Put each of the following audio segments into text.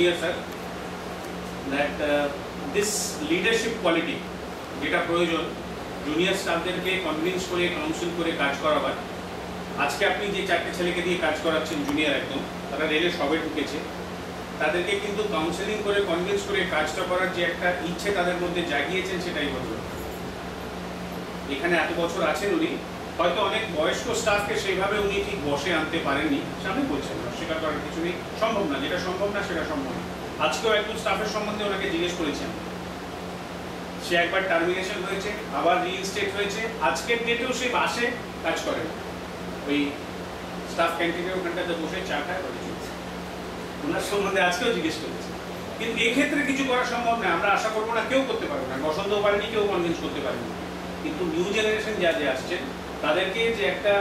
junior sir that this leadership quality যেটা প্রয়োজন junior স্টাফদেরকে convince করে কাউন্সিল করে কাজ করাবার। আজকে আপনি যে 4টে ছেলেকে দিয়ে কাজ করাচ্ছেন জুনিয়র একদম, তারা রেলে সবে ঢুকেছে, তাদেরকে কিন্তু কাউন্সেলিং করে কনভিন্স করে কাজটা করার যে একটা ইচ্ছে তাদের মধ্যে জাগিয়েছেন সেটাই বলবো। এখানে এত বছর আছেন উনি, হয়তো অনেক বয়স্ক স্টাফকে সেইভাবে উনি ঠিক বসে আনতে পারেননি, সামনে বলছেন অস্বীকার করার কিছু নেই, সম্ভব না, যেটা সম্ভব না সেটা সম্ভব না। আজকেও একজন স্টাফের সম্বন্ধে ওনাকে জিজ্ঞেস করেছেন, সে একবার টার্মিনেশন হয়েছে, আবার রিইনস্টেট হয়েছে, আজকের ডেটেও সে বাসে কাজ করে, ওই স্টাফ ক্যান্টিনের ওখানটাতে বসে চা খায় বলে চলছে। ওনার সম্বন্ধে আজকেও জিজ্ঞেস করেছে, কিন্তু এক্ষেত্রে কিছু করা সম্ভব না, আমরা আশা করবো না, কেউ করতে পারবে না, বসন্তও পারেনি, কেউ কনভিন্স করতে পারেনি। কিন্তু নিউ জেনারেশন যা যে আসছেন তাদেরকে যে একটা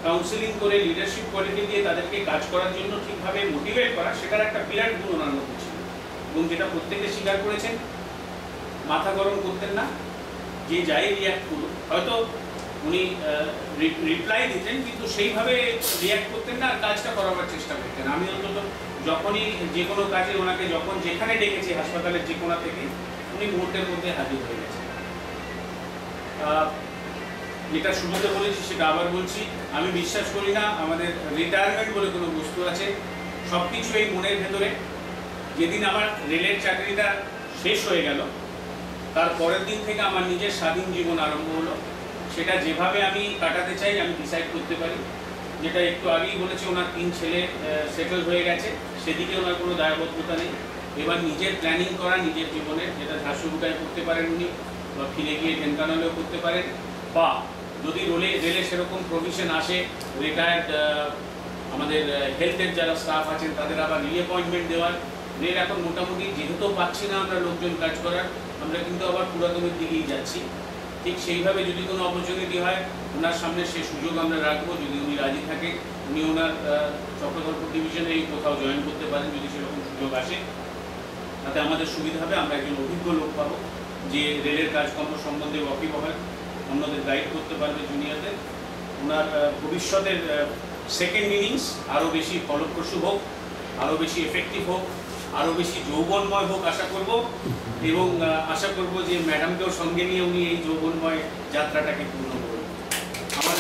কাউন্সিলিং করে লিডারশিপ কোয়ালিটি দিয়ে তাদেরকে কাজ করার জন্য ঠিকভাবে মোটিভেট করা, সেটার একটা বিরাট গুণ ওনার মধ্যে ছিল। এবং যেটা প্রত্যেকে স্বীকার করেছেন, মাথা গরম করতেন না, যে যাই রিয়াক্ট করুন, হয়তো উনি রিপ্লাই দিতেন কিন্তু সেইভাবে রিয়াক্ট করতেন না, আর কাজটা করাবার চেষ্টা করতেন। আমি অন্তত যখনই যে কোনো কাজে ওনাকে যখন যেখানে ডেকেছি হাসপাতালের যে কোনা থেকে, উনি মুহূর্তের মধ্যে হাজির হয়ে গেছেন। যেটা শুরুতে বলেছি সেটা আবার বলছি, আমি বিশ্বাস করি না আমাদের রিটায়ারমেন্ট বলে কোনো বস্তু আছে। সব কিছু এই মনের ভেতরে। যেদিন আমার রেলের চাকরিটা শেষ হয়ে গেল, তার পরের দিন থেকে আমার নিজের স্বাধীন জীবন আরম্ভ হলো। সেটা যেভাবে আমি কাটাতে চাই আমি ডিসাইড করতে পারি। যেটা একটু আগেই বলেছে, ওনার 3 ছেলে সেটেল হয়ে গেছে, সেদিকে ওনার কোনো দায়বদ্ধতা নেই। এবার নিজের প্ল্যানিং করা নিজের জীবনের, যেটা ঝাড়সুগুড়ায় করতে পারেন উনি, বা ফিরে গিয়ে ঢেনকানালেও করতে পারেন, বা যদি রেলে সেরকম প্রভিশন আসে, রিটায়ার্ড আমাদের হেলথের যারা স্টাফ আছেন তাদের আবার রিঅ্যাপয়েন্টমেন্ট দেওয়ার। রেল এখন মোটামুটি যেহেতু পাচ্ছি না আমরা লোকজন কাজ করার, আমরা কিন্তু আবার পুরাতনের দিকেই যাচ্ছি। ঠিক সেইভাবে যদি কোনো অপরচুনিটি হয়, ওনার সামনে সে সুযোগ আমরা রাখবো। যদি উনি রাজি থাকে, উনি ওনার চক্রধরপুর ডিভিশনে কোথাও জয়েন করতে পারেন, যদি সেরকম সুযোগ আসে, তাতে আমাদের সুবিধা হবে। আমরা একজন অভিজ্ঞ লোক পাবো যে রেলের কাজকর্ম সম্বন্ধে ওয়াকিবহাল, অন্যদের গাইড করতে পারবে জুনিয়রদের। ওনার ভবিষ্যতের সেকেন্ড ইনিংস আরও বেশি ফলপ্রসূ হোক, আরও বেশি এফেক্টিভ হোক, আরও বেশি যৌবনময় হোক আশা করব। এবং আশা করব যে ম্যাডামকেও সঙ্গে নিয়ে উনি এই যৌবনময় যাত্রাটাকে পূর্ণ করবেন। আমার